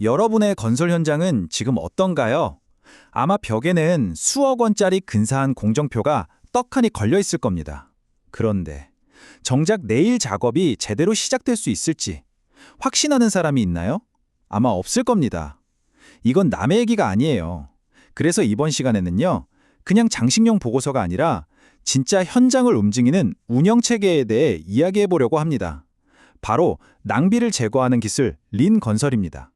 여러분의 건설 현장은 지금 어떤가요? 아마 벽에는 수억 원짜리 근사한 공정표가 떡하니 걸려 있을 겁니다. 그런데 정작 내일 작업이 제대로 시작될 수 있을지 확신하는 사람이 있나요? 아마 없을 겁니다. 이건 남의 얘기가 아니에요. 그래서 이번 시간에는요, 그냥 장식용 보고서가 아니라 진짜 현장을 움직이는 운영체계에 대해 이야기해 보려고 합니다. 바로 낭비를 제거하는 기술 린 건설입니다.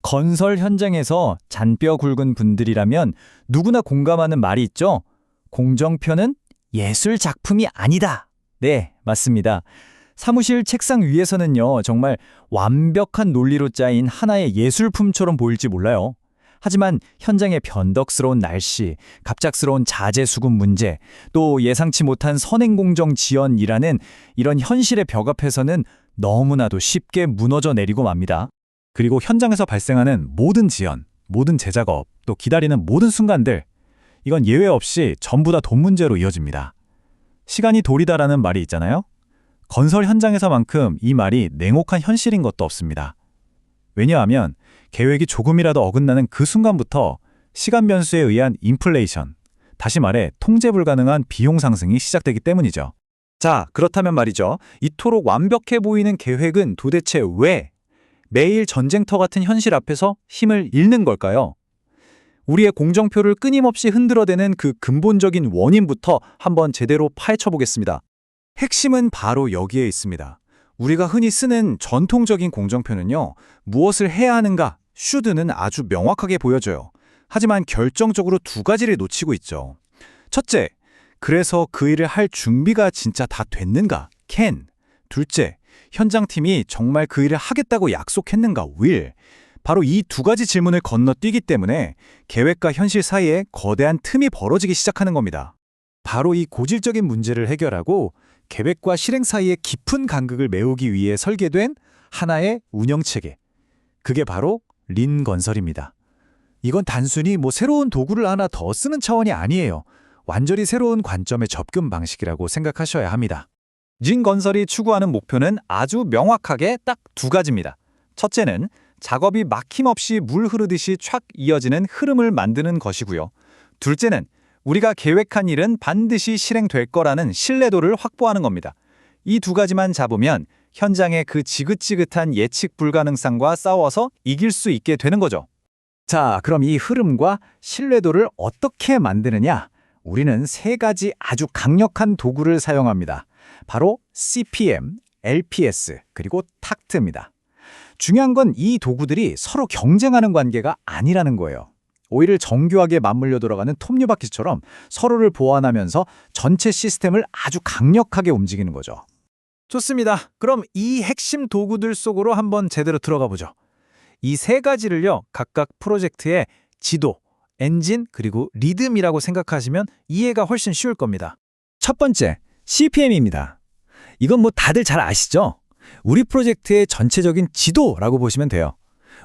건설 현장에서 잔뼈 굵은 분들이라면 누구나 공감하는 말이 있죠. 공정표는 예술 작품이 아니다. 네, 맞습니다. 사무실 책상 위에서는요, 정말 완벽한 논리로 짜인 하나의 예술품처럼 보일지 몰라요. 하지만 현장의 변덕스러운 날씨, 갑작스러운 자재 수급 문제, 또 예상치 못한 선행공정 지연이라는 이런 현실의 벽 앞에서는 너무나도 쉽게 무너져 내리고 맙니다. 그리고 현장에서 발생하는 모든 지연, 모든 재작업, 또 기다리는 모든 순간들, 이건 예외 없이 전부 다 돈 문제로 이어집니다. 시간이 돌이다라는 말이 있잖아요. 건설 현장에서만큼 이 말이 냉혹한 현실인 것도 없습니다. 왜냐하면 계획이 조금이라도 어긋나는 그 순간부터 시간 변수에 의한 인플레이션, 다시 말해 통제 불가능한 비용 상승이 시작되기 때문이죠. 자, 그렇다면 말이죠. 이토록 완벽해 보이는 계획은 도대체 왜 매일 전쟁터 같은 현실 앞에서 힘을 잃는 걸까요? 우리의 공정표를 끊임없이 흔들어대는 그 근본적인 원인부터 한번 제대로 파헤쳐 보겠습니다. 핵심은 바로 여기에 있습니다. 우리가 흔히 쓰는 전통적인 공정표는요, 무엇을 해야 하는가, should는 아주 명확하게 보여져요. 하지만 결정적으로 두 가지를 놓치고 있죠. 첫째, 그래서 그 일을 할 준비가 진짜 다 됐는가, can. 둘째, 현장팀이 정말 그 일을 하겠다고 약속했는가, will. 바로 이 두 가지 질문을 건너뛰기 때문에 계획과 현실 사이에 거대한 틈이 벌어지기 시작하는 겁니다. 바로 이 고질적인 문제를 해결하고 계획과 실행 사이의 깊은 간극을 메우기 위해 설계된 하나의 운영체계. 그게 바로 린 건설입니다. 이건 단순히 새로운 도구를 하나 더 쓰는 차원이 아니에요. 완전히 새로운 관점의 접근 방식이라고 생각하셔야 합니다. 린 건설이 추구하는 목표는 아주 명확하게 딱 두 가지입니다. 첫째는 작업이 막힘없이 물 흐르듯이 촥 이어지는 흐름을 만드는 것이고요. 둘째는 우리가 계획한 일은 반드시 실행될 거라는 신뢰도를 확보하는 겁니다. 이 두 가지만 잡으면 현장의 그 지긋지긋한 예측 불가능성과 싸워서 이길 수 있게 되는 거죠. 자, 그럼 이 흐름과 신뢰도를 어떻게 만드느냐? 우리는 세 가지 아주 강력한 도구를 사용합니다. 바로 CPM, LPS, 그리고 탁트입니다. 중요한 건 이 도구들이 서로 경쟁하는 관계가 아니라는 거예요. 오히려 정교하게 맞물려 돌아가는 톱니바퀴처럼 서로를 보완하면서 전체 시스템을 아주 강력하게 움직이는 거죠. 좋습니다. 그럼 이 핵심 도구들 속으로 한번 제대로 들어가 보죠. 이 세 가지를요, 각각 프로젝트의 지도, 엔진, 그리고 리듬이라고 생각하시면 이해가 훨씬 쉬울 겁니다. 첫 번째, CPM입니다. 이건 다들 잘 아시죠? 우리 프로젝트의 전체적인 지도라고 보시면 돼요.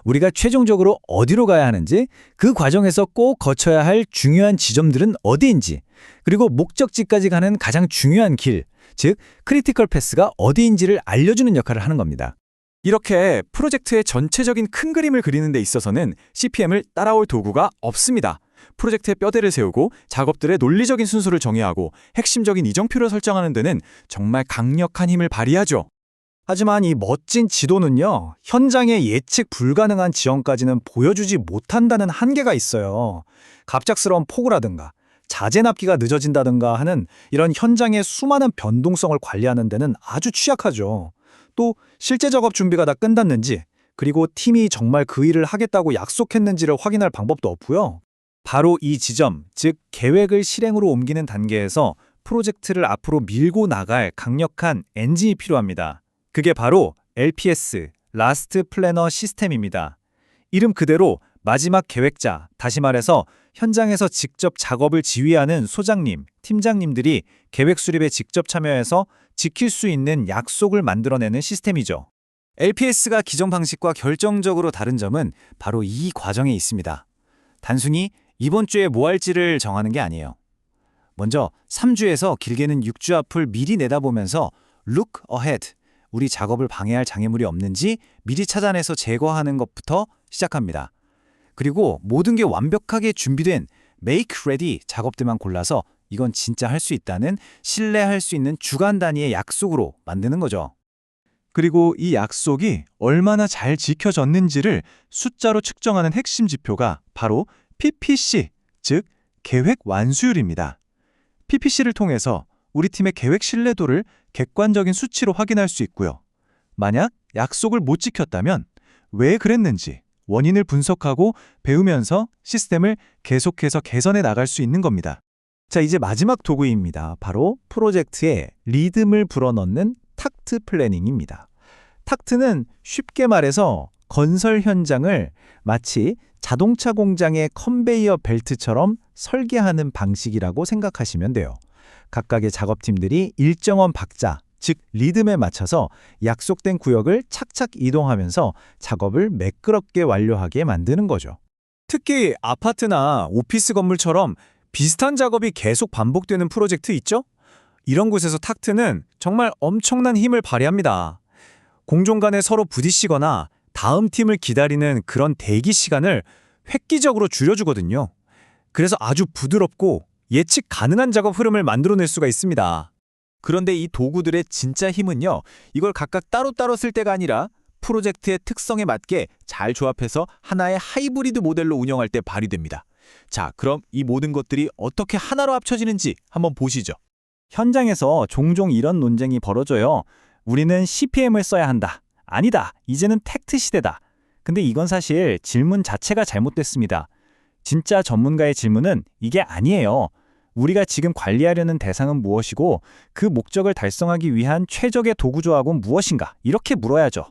우리가 최종적으로 어디로 가야 하는지, 그 과정에서 꼭 거쳐야 할 중요한 지점들은 어디인지, 그리고 목적지까지 가는 가장 중요한 길, 즉 크리티컬 패스가 어디인지를 알려주는 역할을 하는 겁니다. 이렇게 프로젝트의 전체적인 큰 그림을 그리는 데 있어서는 CPM을 따라올 도구가 없습니다. 프로젝트의 뼈대를 세우고 작업들의 논리적인 순서를 정의하고 핵심적인 이정표를 설정하는 데는 정말 강력한 힘을 발휘하죠. 하지만 이 멋진 지도는요, 현장의 예측 불가능한 지형까지는 보여주지 못한다는 한계가 있어요. 갑작스러운 폭우라든가 자재 납기가 늦어진다든가 하는 이런 현장의 수많은 변동성을 관리하는 데는 아주 취약하죠. 또 실제 작업 준비가 다 끝났는지, 그리고 팀이 정말 그 일을 하겠다고 약속했는지를 확인할 방법도 없고요. 바로 이 지점, 즉 계획을 실행으로 옮기는 단계에서 프로젝트를 앞으로 밀고 나갈 강력한 엔진이 필요합니다. 그게 바로 LPS, 라스트 플래너 시스템입니다. 이름 그대로 마지막 계획자, 다시 말해서 현장에서 직접 작업을 지휘하는 소장님, 팀장님들이 계획 수립에 직접 참여해서 지킬 수 있는 약속을 만들어내는 시스템이죠. LPS가 기존 방식과 결정적으로 다른 점은 바로 이 과정에 있습니다. 단순히 이번 주에 뭐 할지를 정하는 게 아니에요. 먼저 3주에서 길게는 6주 앞을 미리 내다보면서 look ahead, 우리 작업을 방해할 장애물이 없는지 미리 찾아내서 제거하는 것부터 시작합니다. 그리고 모든 게 완벽하게 준비된 Make Ready 작업들만 골라서 이건 진짜 할 수 있다는 신뢰할 수 있는 주간 단위의 약속으로 만드는 거죠. 그리고 이 약속이 얼마나 잘 지켜졌는지를 숫자로 측정하는 핵심 지표가 바로 PPC, 즉 계획 완수율입니다. PPC를 통해서 우리 팀의 계획 신뢰도를 객관적인 수치로 확인할 수 있고요. 만약 약속을 못 지켰다면 왜 그랬는지 원인을 분석하고 배우면서 시스템을 계속해서 개선해 나갈 수 있는 겁니다. 자, 이제 마지막 도구입니다. 바로 프로젝트에 리듬을 불어넣는 탁트 플래닝입니다. 탁트는 쉽게 말해서 건설 현장을 마치 자동차 공장의 컨베이어 벨트처럼 설계하는 방식이라고 생각하시면 돼요. 각각의 작업팀들이 일정한 박자, 즉 리듬에 맞춰서 약속된 구역을 착착 이동하면서 작업을 매끄럽게 완료하게 만드는 거죠. 특히 아파트나 오피스 건물처럼 비슷한 작업이 계속 반복되는 프로젝트 있죠? 이런 곳에서 탁트는 정말 엄청난 힘을 발휘합니다. 공종 간에 서로 부딪히거나 다음 팀을 기다리는 그런 대기 시간을 획기적으로 줄여주거든요. 그래서 아주 부드럽고 예측 가능한 작업 흐름을 만들어낼 수가 있습니다. 그런데 이 도구들의 진짜 힘은요, 이걸 각각 따로따로 쓸 때가 아니라 프로젝트의 특성에 맞게 잘 조합해서 하나의 하이브리드 모델로 운영할 때 발휘됩니다. 자, 그럼 이 모든 것들이 어떻게 하나로 합쳐지는지 한번 보시죠. 현장에서 종종 이런 논쟁이 벌어져요. 우리는 CPM을 써야 한다. 아니다. 이제는 택트 시대다. 근데 이건 사실 질문 자체가 잘못됐습니다. 진짜 전문가의 질문은 이게 아니에요. 우리가 지금 관리하려는 대상은 무엇이고 그 목적을 달성하기 위한 최적의 도구 조합은 무엇인가? 이렇게 물어야죠.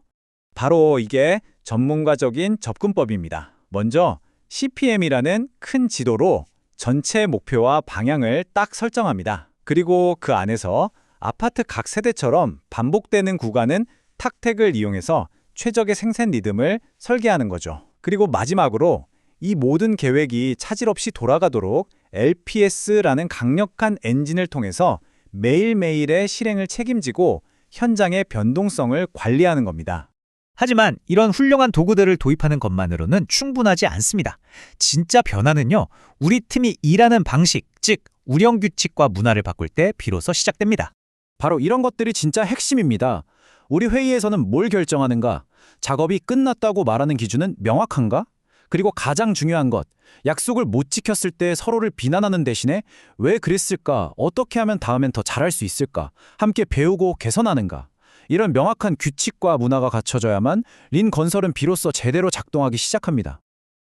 바로 이게 전문가적인 접근법입니다. 먼저 CPM이라는 큰 지도로 전체 목표와 방향을 딱 설정합니다. 그리고 그 안에서 아파트 각 세대처럼 반복되는 구간은 탁택을 이용해서 최적의 생산 리듬을 설계하는 거죠. 그리고 마지막으로 이 모든 계획이 차질 없이 돌아가도록 LPS라는 강력한 엔진을 통해서 매일매일의 실행을 책임지고 현장의 변동성을 관리하는 겁니다. 하지만 이런 훌륭한 도구들을 도입하는 것만으로는 충분하지 않습니다. 진짜 변화는요, 우리 팀이 일하는 방식, 즉 운영 규칙과 문화를 바꿀 때 비로소 시작됩니다. 바로 이런 것들이 진짜 핵심입니다. 우리 회의에서는 뭘 결정하는가? 작업이 끝났다고 말하는 기준은 명확한가? 그리고 가장 중요한 것, 약속을 못 지켰을 때 서로를 비난하는 대신에 왜 그랬을까? 어떻게 하면 다음엔 더 잘할 수 있을까? 함께 배우고 개선하는가? 이런 명확한 규칙과 문화가 갖춰져야만 린 건설은 비로소 제대로 작동하기 시작합니다.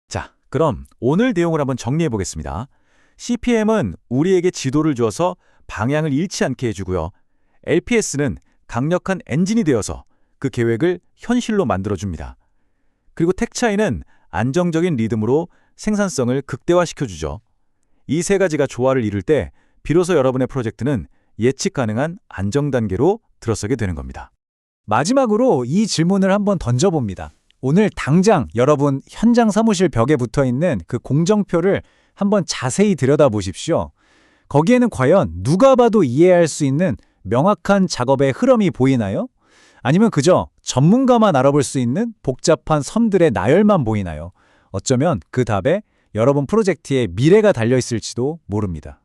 자, 그럼 오늘 내용을 한번 정리해 보겠습니다. CPM은 우리에게 지도를 주어서 방향을 잃지 않게 해주고요. LPS는 강력한 엔진이 되어서 그 계획을 현실로 만들어줍니다. 그리고 텍차이는 안정적인 리듬으로 생산성을 극대화시켜주죠. 이 세 가지가 조화를 이룰 때 비로소 여러분의 프로젝트는 예측 가능한 안정 단계로 들어서게 되는 겁니다. 마지막으로 이 질문을 한번 던져봅니다. 오늘 당장 여러분 현장 사무실 벽에 붙어있는 그 공정표를 한번 자세히 들여다보십시오. 거기에는 과연 누가 봐도 이해할 수 있는 명확한 작업의 흐름이 보이나요? 아니면 그저 전문가만 알아볼 수 있는 복잡한 선들의 나열만 보이나요? 어쩌면 그 답에 여러분 프로젝트의 미래가 달려있을지도 모릅니다.